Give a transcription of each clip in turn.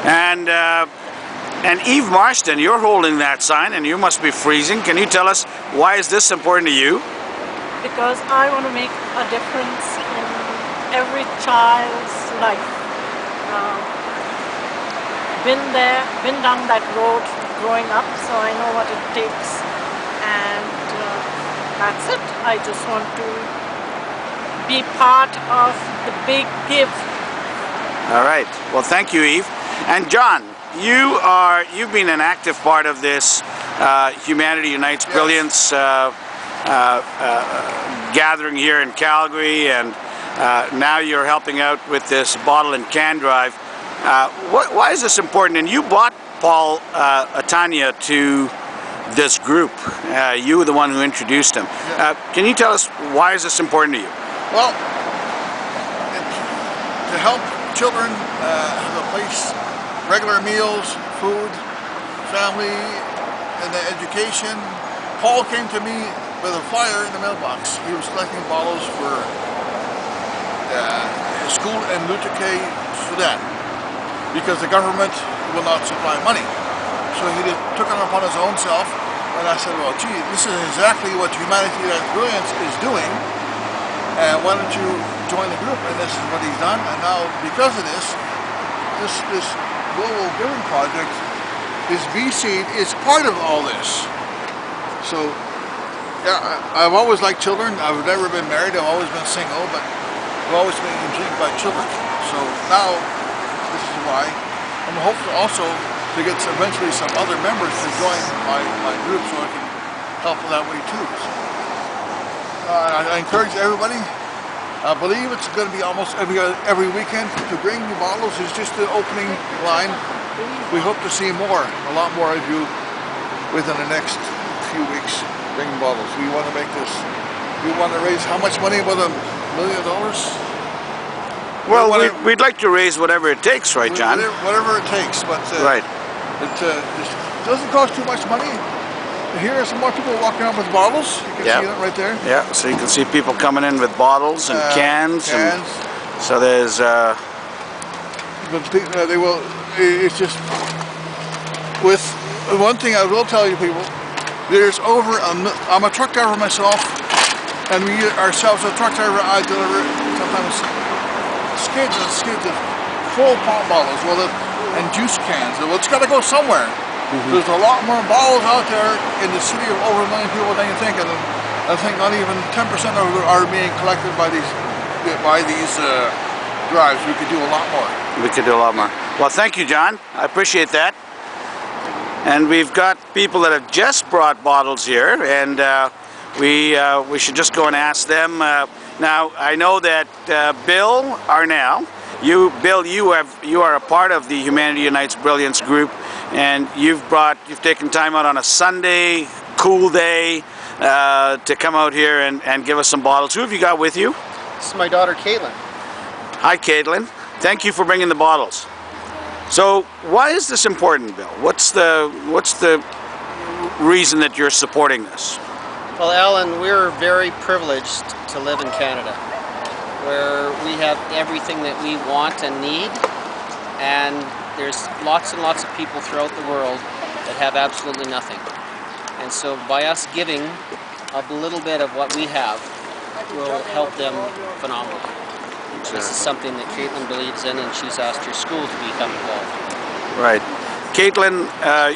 And Eve Marston, you're holding that sign and you must be freezing. Can you tell us why is this important to you? Because I want to make a difference in every child's life. Been there, been down that road growing up, so I know what it takes, and that's it. I just want to be part of the big give. All right. Well, thank you, Eve. And John, you've been an active part of this Humanity Unites Brilliance gathering here in Calgary, and now you're helping out with this bottle and can drive. Why is this important? And you brought Paul Atania to this group. You were the one who introduced him. Can you tell us why is this important to you? Well, to help children have a place, regular meals, food, family, and the education. Paul came to me with a flyer in the mailbox. He was collecting bottles for a school in Lutekay, Sudan, because the government will not supply money. So he took it upon his own self, and I said, well, gee, this is exactly what Humanity Unites Brilliance is doing, and why don't you join the group? And this is what he's done, and now because of this global giving project, this V-Seed is part of all this. So, yeah, I've always liked children. I've never been married. I've always been single, but I've always been intrigued by children. So now, this is why I'm hopeful also to get eventually some other members to join my group so I can help that way too. So, I encourage everybody. I believe it's going to be almost every weekend to bring the bottles. Is just the opening line. We hope to see a lot more of you within the next few weeks bringing bottles. We want to make this. We want to raise how much money? About $1 million? Well, we'd like to raise whatever it takes, right, John? Whatever it takes, but right. It doesn't cost too much money. Here are some more people walking around with bottles. You can see that right there. Yeah, so you can see people coming in with bottles and cans. And so there's... But they will... It's just... With one thing I will tell you people, there's over... I'm a truck driver myself, and we ourselves, a truck driver, I deliver sometimes skids of full pop bottles, and juice cans. Well, it's got to go somewhere. There's a lot more bottles out there in the city of over 1 million people than you think, and I think not even 10% of them are being collected by these drives. We could do a lot more. We could do a lot more. Well, thank you, John. I appreciate that. And we've got people that have just brought bottles here, and we should just go and ask them. Now, I know that Bill Arnell, Bill, you are a part of the Humanity Unites Brilliance group, and you've taken time out on a Sunday, cool day, to come out here and give us some bottles. Who have you got with you? This is my daughter, Caitlin. Hi, Caitlin. Thank you for bringing the bottles. So, why is this important, Bill? What's the reason that you're supporting this? Well, Allan, we're very privileged to live in Canada, where we have everything that we want and need, and there's lots and lots of people throughout the world that have absolutely nothing. And so by us giving a little bit of what we have will help them phenomenally. This is something that Caitlin believes in, and she's asked her school to become involved. Right. Caitlin,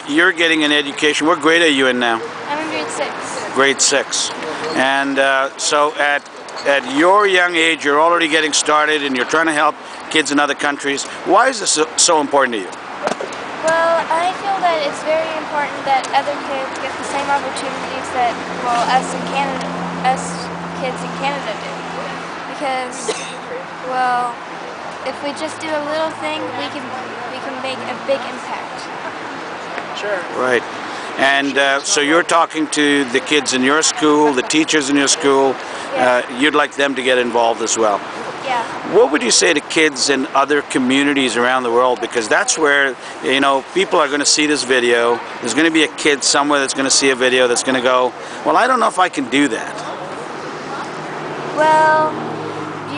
you're getting an education. What grade are you in now? I'm in grade 6. Grade 6. And so at your young age, you're already getting started and you're trying to help kids in other countries. Why is this so important to you? Well, I feel that it's very important that other kids get the same opportunities that, well, us kids in Canada do. Because, well, if we just do a little thing, we can make a big impact. Sure. Right. And so you're talking to the kids in your school, the teachers in your school. You'd like them to get involved as well. Yeah. What would you say to kids in other communities around the world? Because that's where, you know, people are going to see this video. There's going to be a kid somewhere that's going to see a video that's going to go, well, I don't know if I can do that. Well,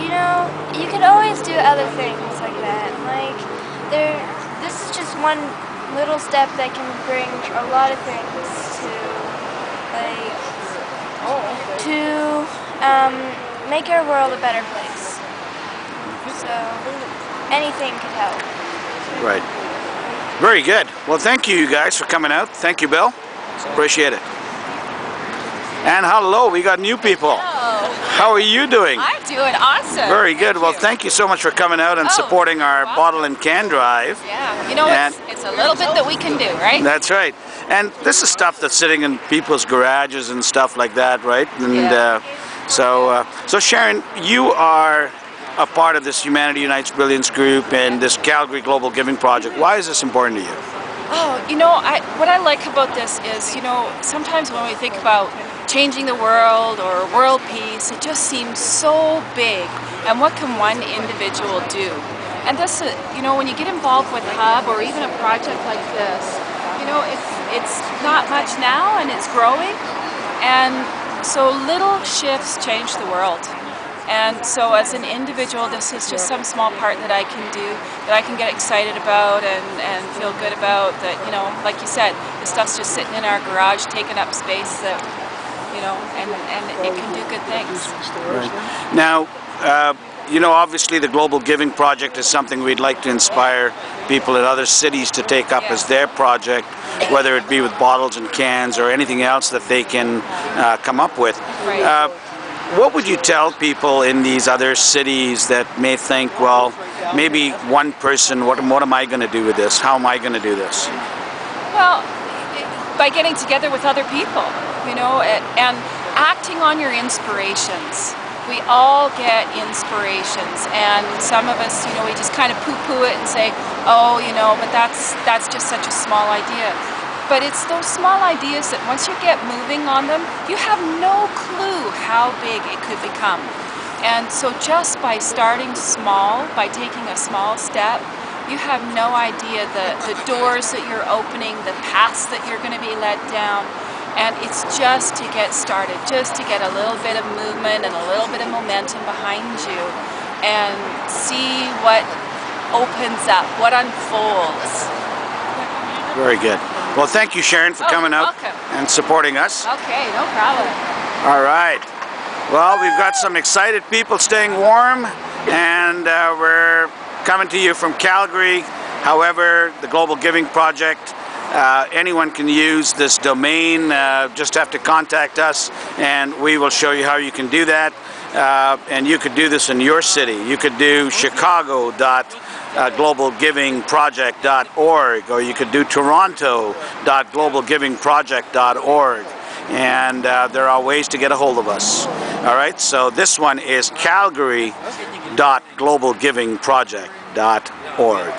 you know, you can always do other things like that. Like, this is just one little step that can bring a lot of things to, like, make our world a better place. So anything could help. Right. Very good. Well, thank you guys for coming out. Thank you, Bill. Appreciate it. And hello, we got new people. Hello. How are you doing? I'm doing awesome. Very good. Well, thank you so much for coming out and supporting our bottle and can drive. Yeah, you know, it's a little bit that we can do, right? That's right. And this is stuff that's sitting in people's garages and stuff like that, right? And so Sharon, you are a part of this Humanity Unites Brilliance group and this Calgary Global Giving Project. Why is this important to you? Oh, you know, what I like about this is, you know, sometimes when we think about changing the world or world peace, it just seems so big. And what can one individual do? And this, you know, when you get involved with Hub or even a project like this, you know, it's not much now and it's growing. And so little shifts change the world. And so as an individual, this is just some small part that I can do, that I can get excited about and feel good about, that, you know, like you said, the stuff's just sitting in our garage, taking up space, that, you know, and it can do good things. Right. Now, you know, obviously the Global Giving Project is something we'd like to inspire people in other cities to take up as their project, whether it be with bottles and cans or anything else that they can come up with. Right. What would you tell people in these other cities that may think, well, maybe one person, what am I going to do with this? How am I going to do this? Well, by getting together with other people, you know, and acting on your inspirations. We all get inspirations, and some of us, you know, we just kind of poo-poo it and say, oh, you know, but that's just such a small idea. But it's those small ideas that once you get moving on them, you have no clue how big it could become. And so just by starting small, by taking a small step, you have no idea the doors that you're opening, the paths that you're going to be led down. And it's just to get started, just to get a little bit of movement and a little bit of momentum behind you and see what opens up, what unfolds. Very good. Well, thank you, Sharon, for coming out and supporting us. Okay, no problem. All right. Well, we've got some excited people staying warm, and we're coming to you from Calgary. However, the Global Giving Project, anyone can use this domain. Just have to contact us, and we will show you how you can do that. And you could do this in your city. You could do chicago.globalgivingproject.org, or you could do toronto.globalgivingproject.org. And there are ways to get a hold of us. All right, so this one is calgary.globalgivingproject.org.